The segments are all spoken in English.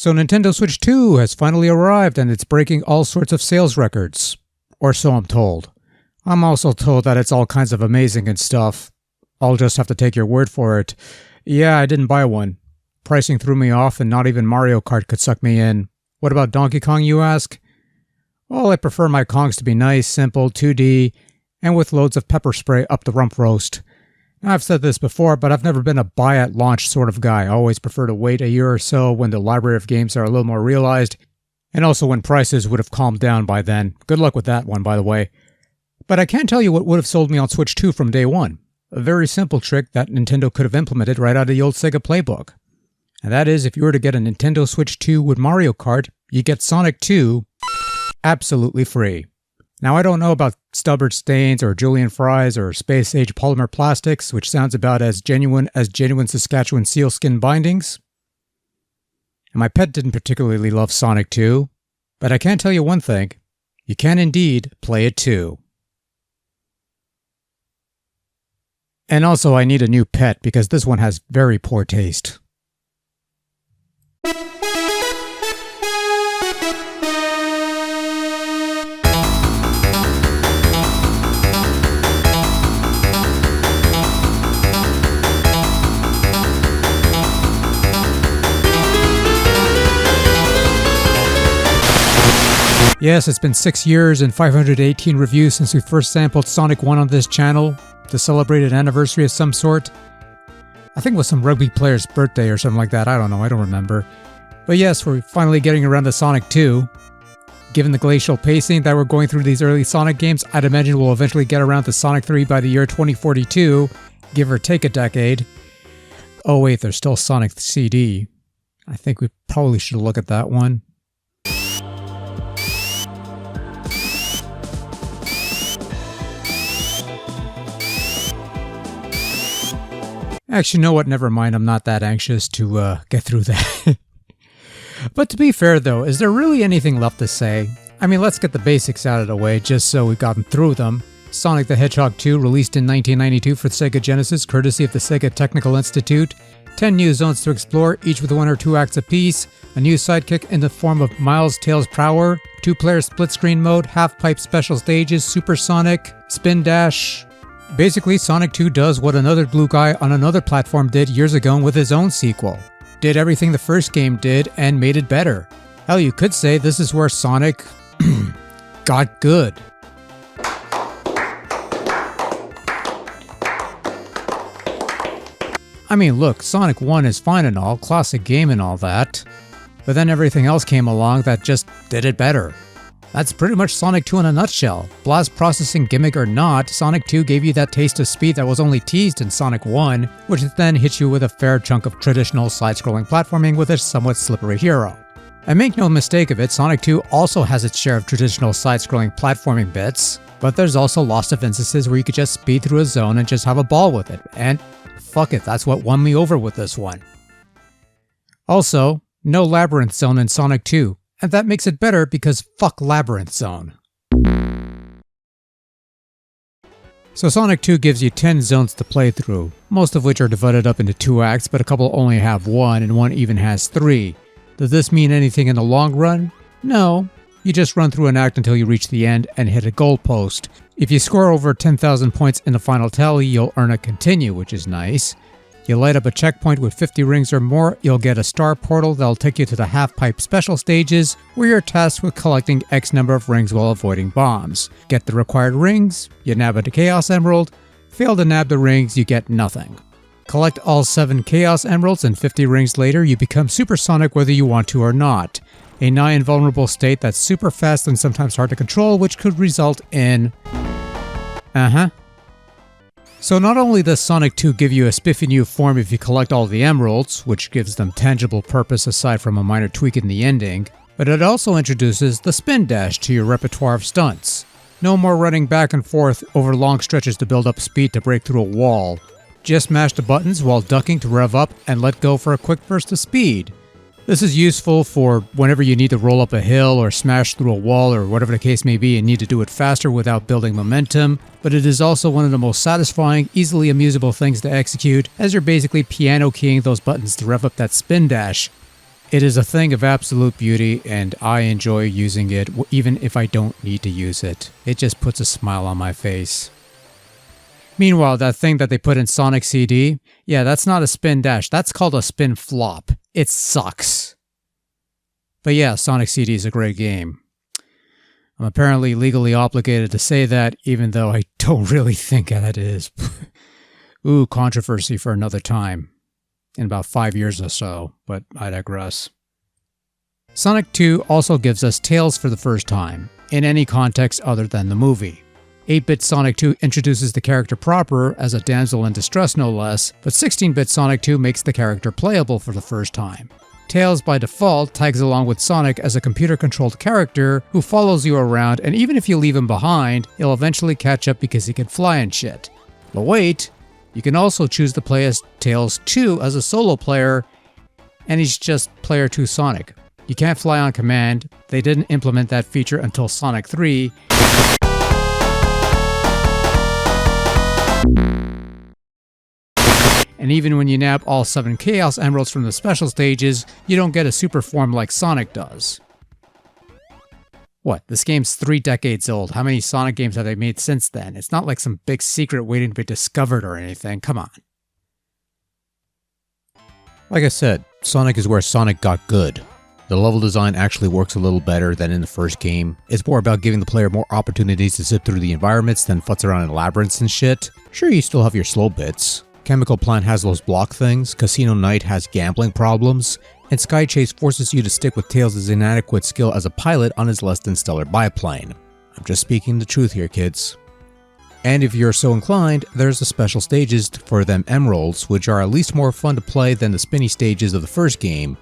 So Nintendo Switch 2 has finally arrived and it's breaking all sorts of sales records. Or so I'm told. I'm also told that it's all kinds of amazing and stuff. I'll just have to take your word for it. Yeah, I didn't buy one. Pricing threw me off and not even Mario Kart could suck me in. What about Donkey Kong, you ask? Well, I prefer my Kongs to be nice, simple, 2D, and with loads of pepper spray up the rump roast. Now, I've said this before, but I've never been a buy-at-launch sort of guy. I always prefer to wait a year or so when the library of games are a little more realized, and also when prices would have calmed down by then. Good luck with that one, by the way. But I can't tell you what would have sold me on Switch 2 from day one. A very simple trick that Nintendo could have implemented right out of the old Sega playbook. And that is, if you were to get a Nintendo Switch 2 with Mario Kart, you get Sonic 2 absolutely free. Now, I don't know about stubborn stains or julienne fries or space-age polymer plastics, which sounds about as genuine Saskatchewan sealskin bindings. And my pet didn't particularly love Sonic 2, but I can tell you one thing. You can indeed play it too. And also, I need a new pet because this one has very poor taste. Yes, it's been 6 years and 518 reviews since we first sampled Sonic 1 on this channel, to celebrate an anniversary of some sort. I think it was some rugby player's birthday or something like that, I don't know, I don't remember. But yes, we're finally getting around to Sonic 2. Given the glacial pacing that we're going through these early Sonic games, I'd imagine we'll eventually get around to Sonic 3 by the year 2042, give or take a decade. Oh wait, there's still Sonic CD. I think we probably should look at that one. Actually, you know what? Never mind. I'm not that anxious to get through that. But to be fair, though, is there really anything left to say? I mean, let's get the basics out of the way, just so we've gotten through them. Sonic the Hedgehog 2, released in 1992 for Sega Genesis, courtesy of the Sega Technical Institute. 10 new zones to explore, each with 1 or 2 acts apiece. A new sidekick in the form of Miles Tails Prower. 2-player split-screen mode, half-pipe special stages, Supersonic, Spin Dash. Basically, Sonic 2 does what another blue guy on another platform did years ago with his own sequel. Did everything the first game did and made it better. Hell, you could say this is where Sonic got good. I mean, look, Sonic 1 is fine and all, classic game and all that, but then everything else came along that just did it better. That's pretty much Sonic 2 in a nutshell. Blast processing gimmick or not, Sonic 2 gave you that taste of speed that was only teased in Sonic 1, which then hit you with a fair chunk of traditional side-scrolling platforming with a somewhat slippery hero. And make no mistake of it, Sonic 2 also has its share of traditional side-scrolling platforming bits, but there's also lots of instances where you could just speed through a zone and just have a ball with it, and fuck it, that's what won me over with this one. Also, no Labyrinth Zone in Sonic 2. And that makes it better because fuck Labyrinth Zone. So Sonic 2 gives you 10 zones to play through, most of which are divided up into 2 acts, but a couple only have 1 and 1 even has 3. Does this mean anything in the long run? No. You just run through an act until you reach the end and hit a goalpost. If you score over 10,000 points in the final tally, you'll earn a continue, which is nice. You light up a checkpoint with 50 rings or more, you'll get a star portal that'll take you to the half-pipe special stages, where you're tasked with collecting X number of rings while avoiding bombs. Get the required rings, you nab a Chaos Emerald. Fail to nab the rings, you get nothing. Collect all 7 Chaos Emeralds and 50 rings later, you become supersonic whether you want to or not. A nigh invulnerable state that's super fast and sometimes hard to control, which could result in... So not only does Sonic 2 give you a spiffy new form if you collect all the emeralds, which gives them tangible purpose aside from a minor tweak in the ending, but it also introduces the spin dash to your repertoire of stunts. No more running back and forth over long stretches to build up speed to break through a wall. Just mash the buttons while ducking to rev up and let go for a quick burst of speed. This is useful for whenever you need to roll up a hill or smash through a wall or whatever the case may be and need to do it faster without building momentum, but it is also one of the most satisfying, easily amusable things to execute as you're basically piano keying those buttons to rev up that spin dash. It is a thing of absolute beauty, and I enjoy using it even if I don't need to use it. It just puts a smile on my face. Meanwhile, that thing that they put in Sonic CD, yeah, that's not a spin dash. That's called a spin flop. It sucks. But yeah, Sonic CD is a great game. I'm apparently legally obligated to say that, even though I don't really think that it is. Ooh, controversy for another time. In about 5 years or so, but I digress. Sonic 2 also gives us Tails for the first time, in any context other than the movie. 8-bit Sonic 2 introduces the character proper as a damsel in distress no less, but 16-bit Sonic 2 makes the character playable for the first time. Tails by default tags along with Sonic as a computer-controlled character who follows you around, and even if you leave him behind, he'll eventually catch up because he can fly and shit. But wait! You can also choose to play as Tails 2 as a solo player, and he's just Player 2 Sonic. You can't fly on command. They didn't implement that feature until Sonic 3. And even when you nab all 7 Chaos Emeralds from the special stages, you don't get a super form like Sonic does. What? This game's 3 decades old. How many Sonic games have they made since then? It's not like some big secret waiting to be discovered or anything. Come on. Like I said, Sonic is where Sonic got good. The level design actually works a little better than in the first game. It's more about giving the player more opportunities to zip through the environments than futz around in labyrinths and shit. Sure, you still have your slow bits. Chemical Plant has those block things, Casino Night has gambling problems, and Sky Chase forces you to stick with Tails' inadequate skill as a pilot on his less than stellar biplane. I'm just speaking the truth here, kids. And if you're so inclined, there's the special stages for them emeralds, which are at least more fun to play than the spinny stages of the first game.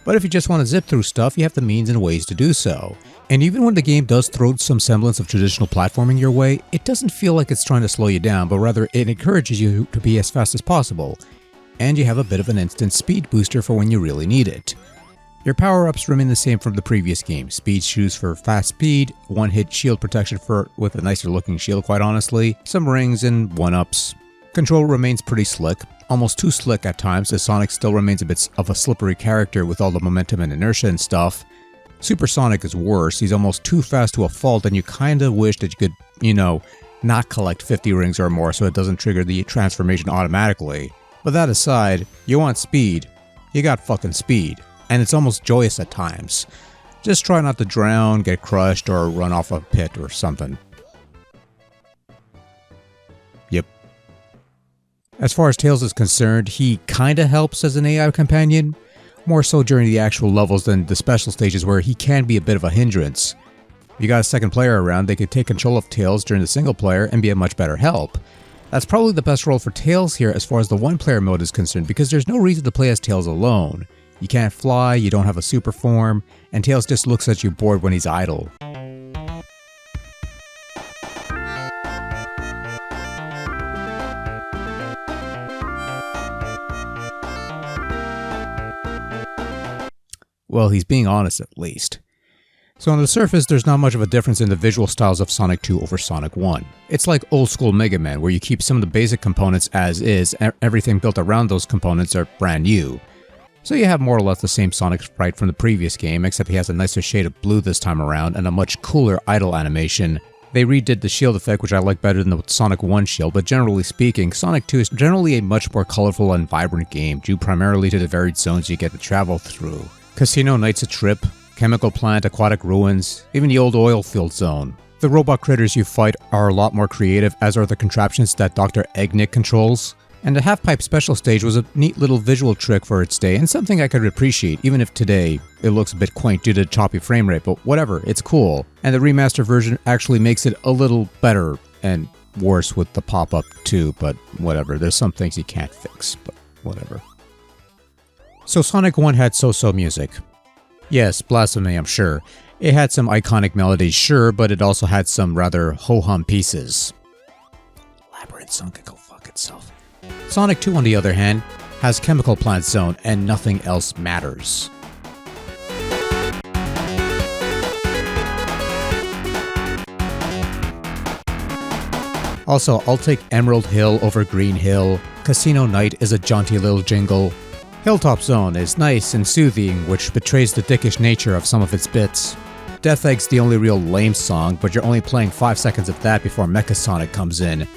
But if you just want to zip through stuff, you have the means and ways to do so. And even when the game does throw some semblance of traditional platforming your way, it doesn't feel like it's trying to slow you down, but rather it encourages you to be as fast as possible. And you have a bit of an instant speed booster for when you really need it. Your power-ups remain the same from the previous game. Speed shoes for fast speed, one-hit shield protection with a nicer looking shield quite honestly, some rings and one-ups. Control remains pretty slick, almost too slick at times as Sonic still remains a bit of a slippery character with all the momentum and inertia and stuff. Super Sonic is worse, he's almost too fast to a fault and you kinda wish that you could, not collect 50 rings or more so it doesn't trigger the transformation automatically. But that aside, you want speed, you got fucking speed, and it's almost joyous at times. Just try not to drown, get crushed, or run off a pit or something. Yep. As far as Tails is concerned, he kinda helps as an AI companion, more so during the actual levels than the special stages where he can be a bit of a hindrance. If you got a second player around, they could take control of Tails during the single player and be a much better help. That's probably the best role for Tails here as far as the one-player mode is concerned because there's no reason to play as Tails alone. You can't fly, you don't have a super form, and Tails just looks at you bored when he's idle. Well, he's being honest at least. So on the surface, there's not much of a difference in the visual styles of Sonic 2 over Sonic 1. It's like old school Mega Man, where you keep some of the basic components as is, everything built around those components are brand new. So you have more or less the same Sonic sprite from the previous game, except he has a nicer shade of blue this time around and a much cooler idle animation. They redid the shield effect, which I like better than the Sonic 1 shield, but generally speaking, Sonic 2 is generally a much more colorful and vibrant game, due primarily to the varied zones you get to travel through. Casino Night's a trip, Chemical Plant, Aquatic Ruins, even the old oil field zone. The robot critters you fight are a lot more creative, as are the contraptions that Dr. Eggnik controls. And the half-pipe special stage was a neat little visual trick for its day, and something I could appreciate, even if today it looks a bit quaint due to the choppy frame rate, but whatever, it's cool. And the remaster version actually makes it a little better, and worse with the pop-up too, but whatever, there's some things you can't fix, but whatever. So Sonic 1 had so-so music. Yes, blasphemy, I'm sure. It had some iconic melodies, sure, but it also had some rather ho-hum pieces. Labyrinth Zone can go fuck itself. Sonic 2, on the other hand, has Chemical Plant Zone, and nothing else matters. Also, I'll take Emerald Hill over Green Hill. Casino Night is a jaunty little jingle. Hilltop Zone is nice and soothing, which betrays the dickish nature of some of its bits. Death Egg's the only real lame song, but you're only playing 5 seconds of that before Mecha Sonic comes in.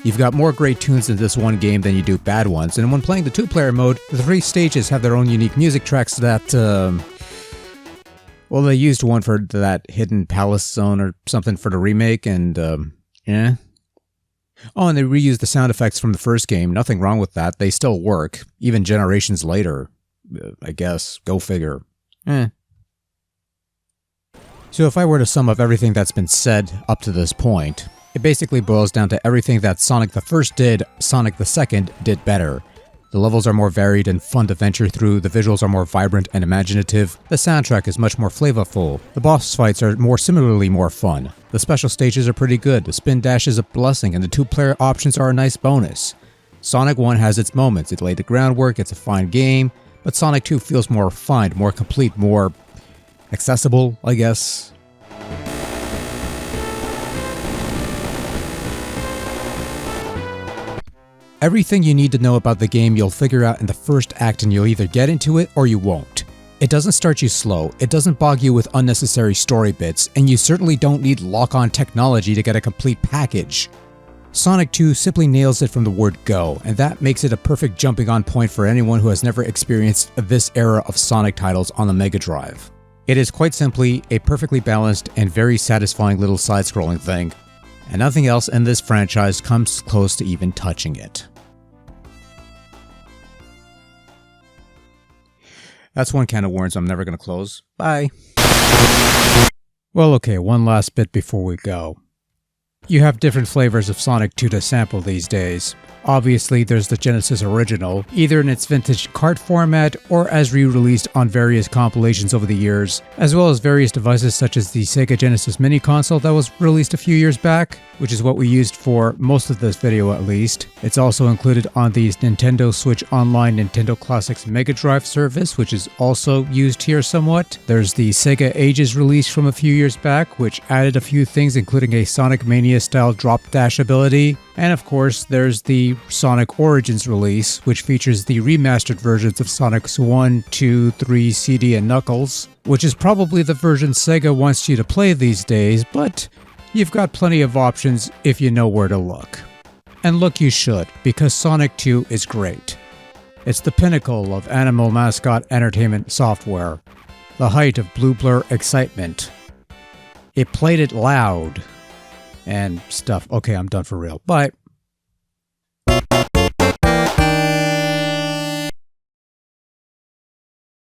You've got more great tunes in this one game than you do bad ones, and when playing the 2-player mode, the 3 stages have their own unique music tracks that, well, they used one for that Hidden Palace Zone or something for the remake, and, yeah. Oh, and they reused the sound effects from the first game. Nothing wrong with that. They still work, even generations later. I guess. Go figure. So if I were to sum up everything that's been said up to this point, it basically boils down to everything that Sonic the First did, Sonic the Second did better. The levels are more varied and fun to venture through, the visuals are more vibrant and imaginative, the soundtrack is much more flavorful, the boss fights are similarly more fun, the special stages are pretty good, the spin dash is a blessing, and the 2-player options are a nice bonus. Sonic 1 has its moments, it laid the groundwork, it's a fine game, but Sonic 2 feels more refined, more complete, more accessible, I guess. Everything you need to know about the game you'll figure out in the first act, and you'll either get into it or you won't. It doesn't start you slow, it doesn't bog you with unnecessary story bits, and you certainly don't need lock-on technology to get a complete package. Sonic 2 simply nails it from the word go, and that makes it a perfect jumping on point for anyone who has never experienced this era of Sonic titles on the Mega Drive. It is quite simply a perfectly balanced and very satisfying little side-scrolling thing, and nothing else in this franchise comes close to even touching it. That's one can of worms I'm never going to close. Bye. Well, okay, one last bit before we go. You have different flavors of Sonic 2 to sample these days. Obviously, there's the Genesis original, either in its vintage cart format or as re-released on various compilations over the years, as well as various devices such as the Sega Genesis mini console that was released a few years back, which is what we used for most of this video at least. It's also included on the Nintendo Switch Online Nintendo Classics Mega Drive service, which is also used here somewhat. There's the Sega Ages release from a few years back, which added a few things including a Sonic Mania style drop dash ability. And of course, there's the Sonic Origins release, which features the remastered versions of Sonic's 1, 2, 3, CD, and Knuckles, which is probably the version Sega wants you to play these days, but you've got plenty of options if you know where to look. And look you should, because Sonic 2 is great. It's the pinnacle of animal mascot entertainment software, the height of Blue Blur excitement. It played it loud. And stuff. Okay, I'm done for real. Bye.